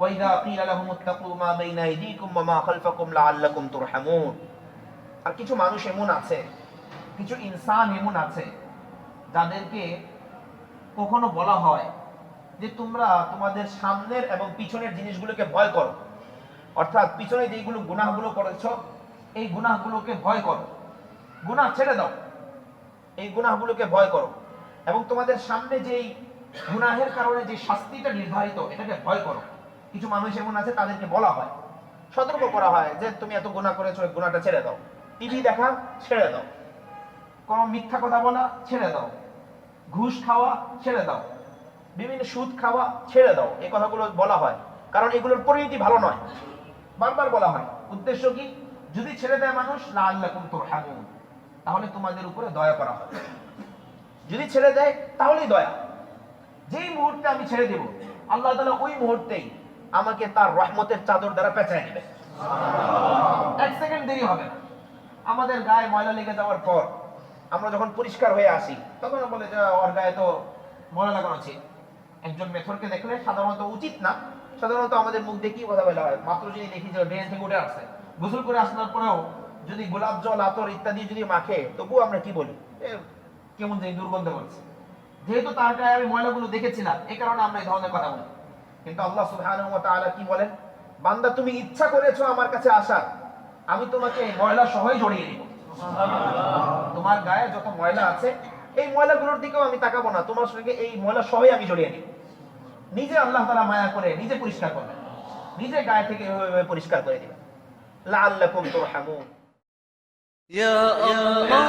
ওয়াইদা কিলা লাহুম ইত্তাকু মা বাইনা আইদিকুম ওয়া মা খালফাকুম লাআল্লাকুম তুরহামুন। আর কিছু মানুষ এমন আছে, কিছু ইনসান এমন আছে যাদেরকে কখনো বলা হয় যে তোমরা তোমাদের সামনের এবং পিছনের জিনিসগুলোকে ভয় করো, অর্থাৎ পিছনে যেগুলো গুনাহগুলো করেছো এই গুনাহগুলোকে ভয় করো, গুনাহ ছেড়ে দাও, এই গুনাহগুলোকে ভয় করো, এবং তোমাদের সামনে যেই গুনাহের কারণে যে শাস্তিটা নির্ধারিত এটাকে ভয় করো। কিছু মানুষ এমন আছে তাদেরকে বলা হয়, সতর্ক করা হয় যে তুমি এত গুনাহ করেছো, এই গুনাহটা ছেড়ে দাও, টিভি দেখা ছেড়ে দাও, কোন মিথ্যা কথা বলা ছেড়ে দাও, ঘুষ খাওয়া ছেড়ে দাও, বিভিন্ন সুদ খাওয়া ছেড়ে দাও, এই কথাগুলো বলা হয়, কারণ এগুলোর পরিণতি ভালো নয়। বারবার বলা হয়, উদ্দেশ্য কি? যদি ছেড়ে দেয় মানুষ, লাআল্লাকুম তুরহামুন, তাহলে তোমাদের উপরে দয়া করা হবে। যদি ছেড়ে দেয় তাহলেই দয়া। যেই মুহূর্তে আমি ছেড়ে দেব, আল্লাহ তাআলা ওই মুহূর্তেই আমাকে তার রহমতের চাদর দ্বারা পেঁচায় নেবে, এক সেকেন্ড দেরি হবে না। আমাদের গায়ে ময়লা লেগে যাওয়ার পর আমরা যখন পরিষ্কার হয়ে আসি তখন বলে যে ওর গায়ে তো ময়লা লাগানো আছে। একজন মেথরকে দেখলে সাধারণত উচিত না, সাধারণত আমাদের মুখ দিয়ে কি কথা বলা হয়, মাত্র যদি দেখি যে ড্রেন থেকে উঠে আসছে, গোসল করে আসার পরেও যদি গোলাপ জল, আতর ইত্যাদি যদি মাখে, তবুও আমরা কি বলি, কেমন যে দুর্গন্ধ করছে। যেহেতু তার গায়ে আমি ময়লাগুলো দেখেছিলাম, এই কারণে আমরা এই ধরনের কথা বলি। কিন্তু আল্লাহ সুবহানাহু ওয়া তাআলা কি বলেন, বান্দা তুমি ইচ্ছা করেছো আমার কাছে আসার, আমি তোমাকে ময়লা সহই জড়িয়ে দিব। তোমার গায়ে যত ময়লা আছে এই ময়লাগুলোর দিকেও আমি তাকাবো না, তোমার সঙ্গে এই ময়লা সহই আমি জড়িয়ে নিব। নিজে আল্লাহ তাআলা মায়া করে নিজে পরিষ্কার করবেন, নিজে গায়ে থেকে পরিষ্কার করে দিবেন। লাআল্লাকুম তুরহামুন। ইয়া আল্লাহ